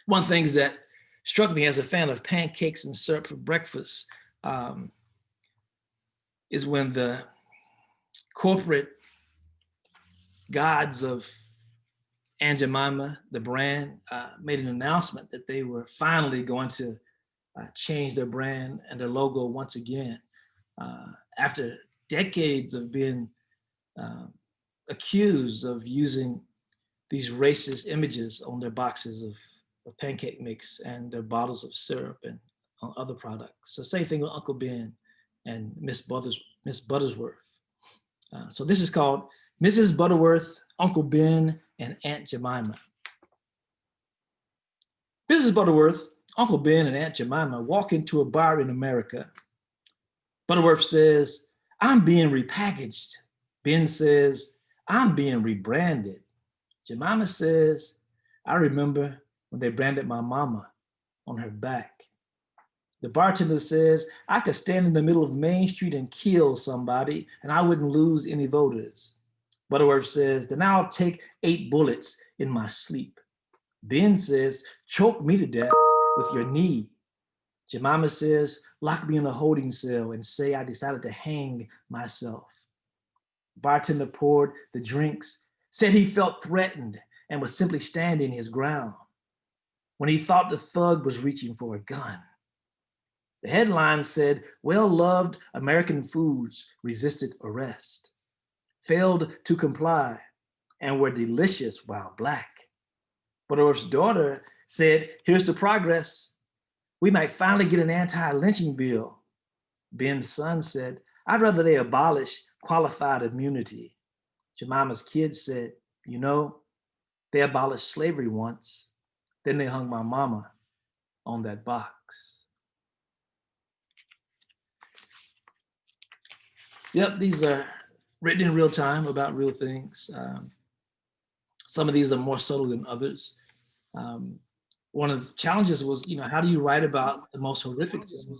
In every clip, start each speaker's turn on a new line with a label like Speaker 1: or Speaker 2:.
Speaker 1: One of the things that struck me as a fan of pancakes and syrup for breakfast is when the corporate gods of Aunt Jemima, the brand, made an announcement that they were finally going to change their brand and their logo once again. After decades of being accused of using these racist images on their boxes of pancake mix and their bottles of syrup and other products. So same thing with Uncle Ben and Miss Buttersworth. So this is called Mrs. Butterworth, Uncle Ben, and Aunt Jemima. Mrs. Butterworth, Uncle Ben, and Aunt Jemima walk into a bar in America. Butterworth says, "I'm being repackaged." Ben says, "I'm being rebranded." Jemima says, "I remember when they branded my mama on her back." The bartender says, "I could stand in the middle of Main Street and kill somebody and I wouldn't lose any voters." Butterworth says, "Then I'll take 8 bullets in my sleep." Ben says, "Choke me to death with your knee." Jemima says, "Lock me in a holding cell and say I decided to hang myself." Bartender poured the drinks, said he felt threatened and was simply standing his ground when he thought the thug was reaching for a gun. The headline said, "Well-loved American foods resisted arrest, failed to comply, and were delicious while Black." Butterworth's daughter said, "Here's the progress. We might finally get an anti-lynching bill." Ben's son said, "I'd rather they abolish qualified immunity." Jemima's kids said, "You know, they abolished slavery once, then they hung my mama on that box." Yep, these are written in real time about real things. Some of these are more subtle than others. One of the challenges was, how do you write about the most horrific things in a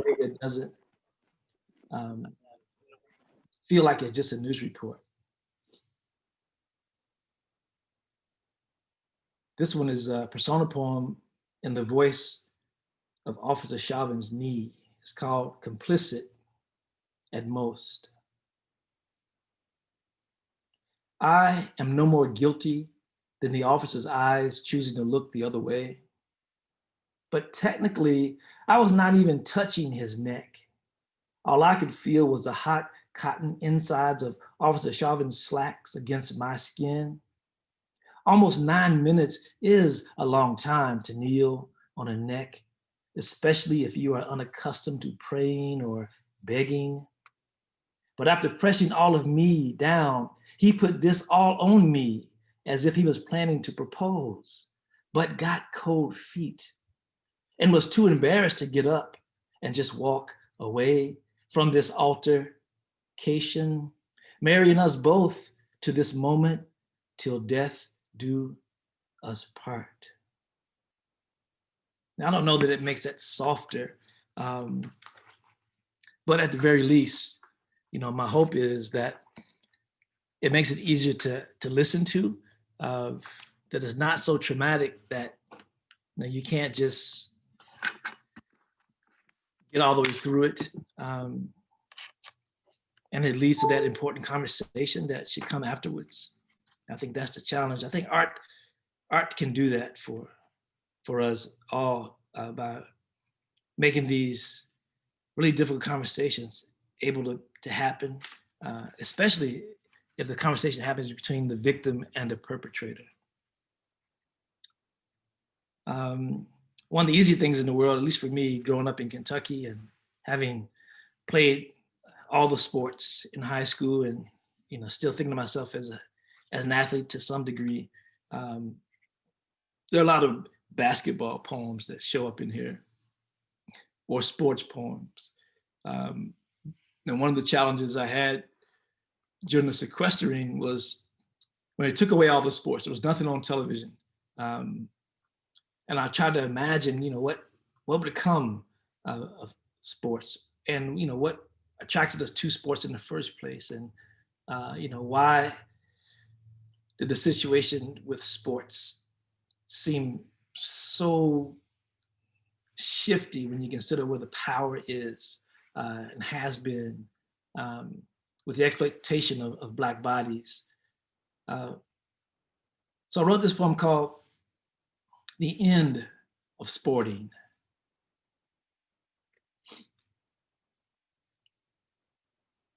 Speaker 1: way that doesn't feel like it's just a news report? This one is a persona poem in the voice of Officer Chauvin's knee. It's called "Complicit at Most." I am no more guilty than the officer's eyes choosing to look the other way. But technically, I was not even touching his neck. All I could feel was the hot cotton insides of Officer Chauvin's slacks against my skin. Almost 9 minutes is a long time to kneel on a neck, especially if you are unaccustomed to praying or begging. But after pressing all of me down, he put this all on me as if he was planning to propose, but got cold feet and was too embarrassed to get up and just walk away from this altercation, marrying us both to this moment till death do us part. Now, I don't know that it makes that softer, but at the very least, my hope is that it makes it easier to listen to, that it's not so traumatic that you can't just get all the way through it. And it leads to that important conversation that should come afterwards. I think that's the challenge. I think art can do that for us all, by making these really difficult conversations able to happen, especially if the conversation happens between the victim and the perpetrator. One of the easy things in the world, at least for me, growing up in Kentucky and having played all the sports in high school and still thinking of myself as an athlete to some degree, there are a lot of basketball poems that show up in here, or sports poems. And one of the challenges I had during the sequestering was when they took away all the sports, there was nothing on television. And I tried to imagine, what would become of sports, and what attracted us to sports in the first place, and why did the situation with sports seem so shifty when you consider where the power is and has been with the exploitation of Black bodies. So I wrote this poem called The End of Sporting.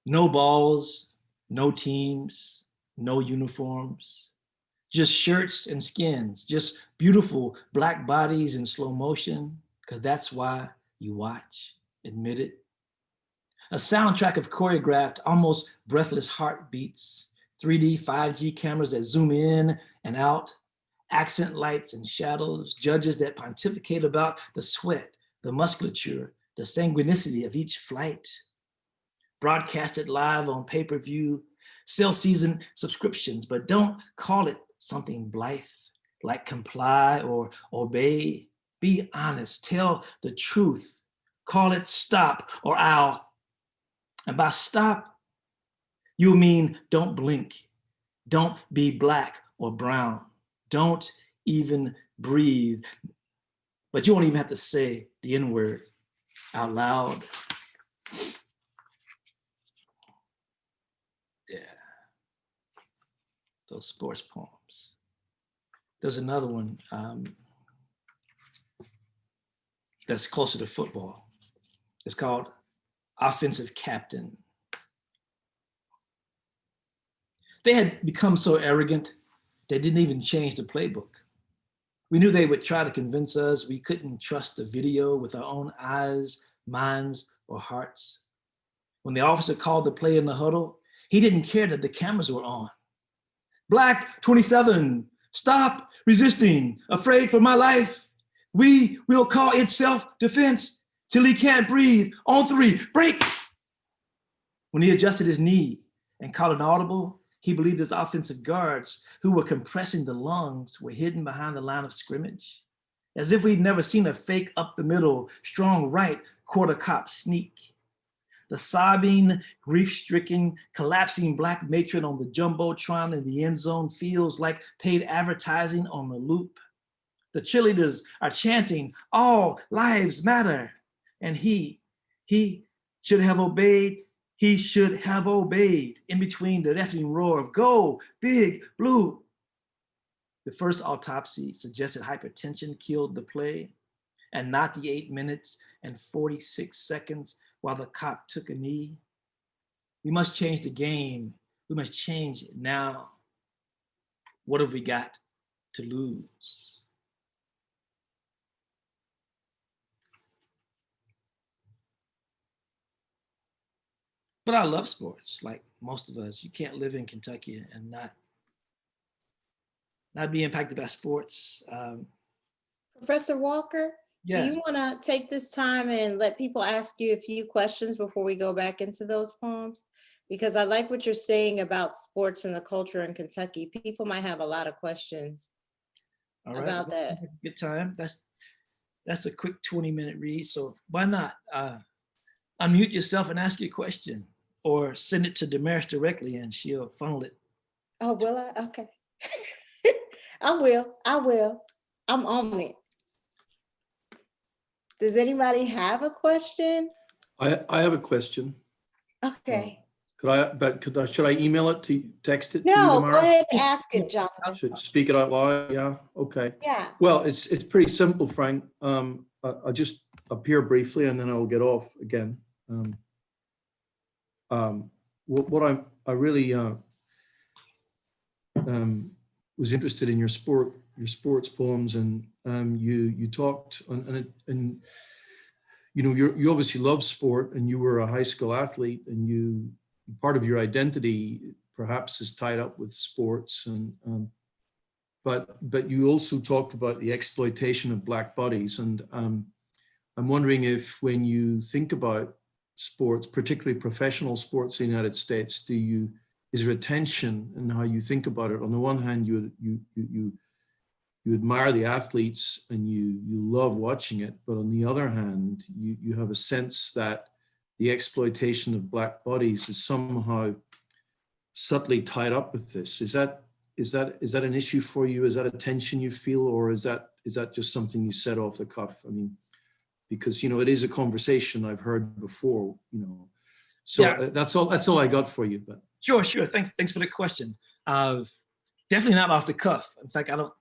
Speaker 1: No balls, no teams, no uniforms, just shirts and skins, just beautiful Black bodies in slow motion, because that's why you watch, admit it. A soundtrack of choreographed, almost breathless heartbeats, 3D, 5G cameras that zoom in and out, accent lights and shadows, judges that pontificate about the sweat, the musculature, the sanguinicity of each flight, broadcasted live on pay-per-view, sell season subscriptions, but don't call it something blithe, like comply or obey. Be honest, tell the truth, call it stop or I'll. And by stop, you mean don't blink, don't be Black or brown, don't even breathe. But you won't even have to say the N-word out loud. Yeah, those sports poems. There's another one that's closer to football. It's called Offensive Captain. They had become so arrogant, they didn't even change the playbook. We knew they would try to convince us we couldn't trust the video with our own eyes, minds, or hearts. When the officer called the play in the huddle, he didn't care that the cameras were on. Black 27, stop resisting, afraid for my life. We will call it self-defense till he can't breathe. On 3, break. When he adjusted his knee and caught an audible, he believed his offensive guards who were compressing the lungs were hidden behind the line of scrimmage. As if we'd never seen a fake up the middle, strong right quarter cop sneak. The sobbing, grief-stricken, collapsing Black matron on the Jumbotron in the end zone feels like paid advertising on the loop. The cheerleaders are chanting, all lives matter. And he should have obeyed. He should have obeyed in between the deafening roar of go, big, blue. The first autopsy suggested hypertension killed the play and not the 8 minutes and 46 seconds while the cop took a knee. We must change the game. We must change it now. What have we got to lose? But I love sports, like most of us. You can't live in Kentucky and not be impacted by sports.
Speaker 2: Professor Walker,
Speaker 1: yeah.
Speaker 2: do you want to take this time and let people ask you a few questions before we go back into those poems? Because I like what you're saying about sports and the culture in Kentucky. People might have a lot of questions about that.
Speaker 1: Good time. That's a quick 20-minute read. So why not unmute yourself and ask your question, or send it to Damaris directly and she'll funnel it.
Speaker 2: Oh, will I? Okay. I will. I'm on it. Does anybody have a question?
Speaker 3: I have a question.
Speaker 2: Okay.
Speaker 3: Should I email it to text it?
Speaker 2: No,
Speaker 3: to you tomorrow?
Speaker 2: go ahead and ask it, Jonathan.
Speaker 3: Should speak it out loud. Yeah. Okay.
Speaker 2: Yeah.
Speaker 3: Well, it's pretty simple, Frank. I'll just appear briefly and then I'll get off again. What I really was interested in your sports poems, and you talked and you know, you obviously love sport, and you were a high school athlete, and part of your identity perhaps is tied up with sports, and but you also talked about the exploitation of Black bodies, and I'm wondering if, when you think about sports, particularly professional sports in the United States, is there a tension in how you think about it? On the one hand, you admire the athletes and you love watching it, but on the other hand, you have a sense that the exploitation of Black bodies is somehow subtly tied up with this. Is that is that an issue for you? Is that a tension you feel, or is that just something you said off the cuff? I mean, because, you know, it is a conversation I've heard before, you know. So
Speaker 1: Yeah.
Speaker 3: that's all I got for you. But
Speaker 1: Sure. Thanks for the question. Definitely not off the cuff. In fact, I don't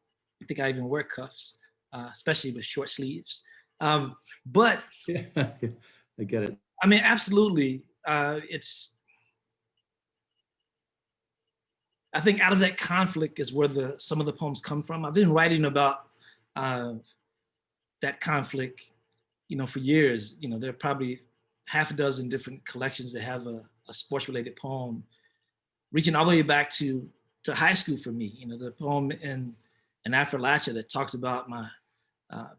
Speaker 1: think I even wear cuffs, especially with short sleeves. But
Speaker 3: yeah, I get it.
Speaker 1: I mean, absolutely. I think out of that conflict is where some of the poems come from. I've been writing about that conflict, you know, for years. You know, there are probably half a dozen different collections that have a sports-related poem, reaching all the way back to high school for me. You know, the poem in Appalachia that talks about my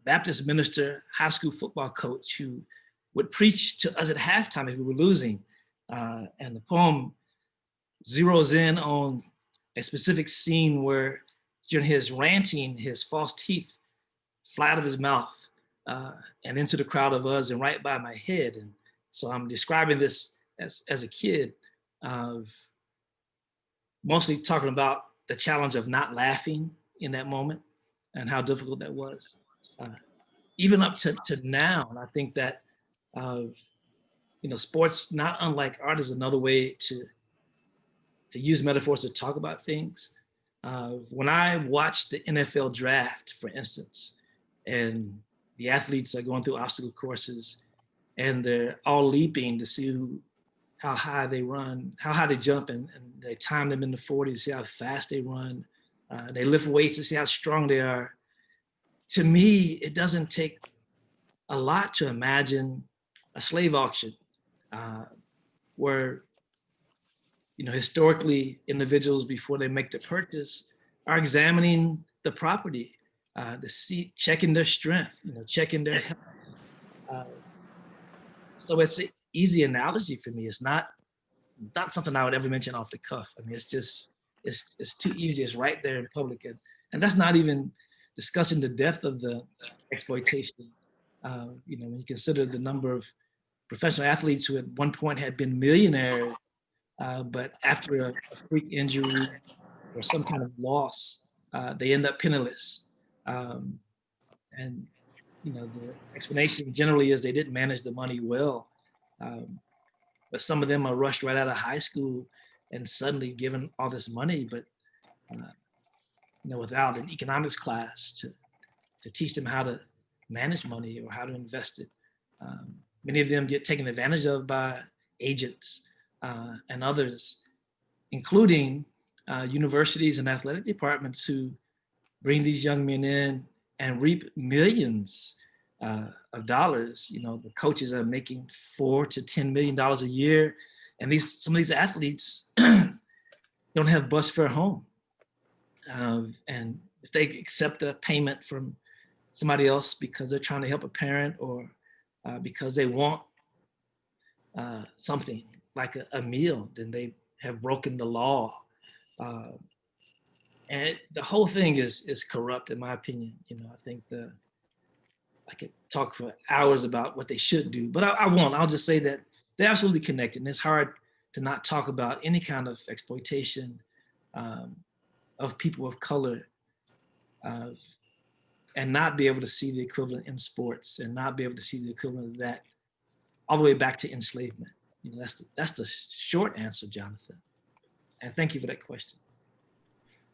Speaker 1: Baptist minister, high school football coach, who would preach to us at halftime if we were losing. And the poem zeroes in on a specific scene where during his ranting, his false teeth fly out of his mouth and into the crowd of us and right by my head. And so I'm describing this as a kid, mostly talking about the challenge of not laughing in that moment and how difficult that was. Even up to now, and I think that, you know, sports, not unlike art, is another way to use metaphors to talk about things. When I watch the NFL draft, for instance, and the athletes are going through obstacle courses and they're all leaping to see how high they run, how high they jump, and they time them in the 40 to see how fast they run. They lift weights to see how strong they are. To me, it doesn't take a lot to imagine a slave auction where, you know, historically individuals before they make the purchase are examining the property to see, checking their strength, you know, checking their health. So it's an easy analogy for me. It's not something I would ever mention off the cuff. I mean, it's just, it's too easy. It's right there in public. And that's not even discussing the depth of the exploitation. You know, when you consider the number of professional athletes who at one point had been millionaires, but after a freak injury or some kind of loss, they end up penniless. And, you know, the explanation generally is they didn't manage the money well. But some of them are rushed right out of high school and suddenly given all this money, but you know, without an economics class to teach them how to manage money or how to invest it. Many of them get taken advantage of by agents and others, including universities and athletic departments who bring these young men in and reap millions of dollars. You know, the coaches are making $4 to $10 million a year, and some of these athletes don't have bus fare home. And if they accept a payment from somebody else because they're trying to help a parent or because they want something like a meal, then they have broken the law. And the whole thing is corrupt, in my opinion. You know, I think I could talk for hours about what they should do, but I won't. I'll just say that they're absolutely connected. And it's hard to not talk about any kind of exploitation of people of color and not be able to see the equivalent in sports and not be able to see the equivalent of that all the way back to enslavement. You know, that's the short answer, Jonathan. And thank you for that question.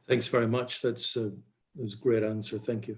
Speaker 3: Thanks very much. That was a great answer. Thank you.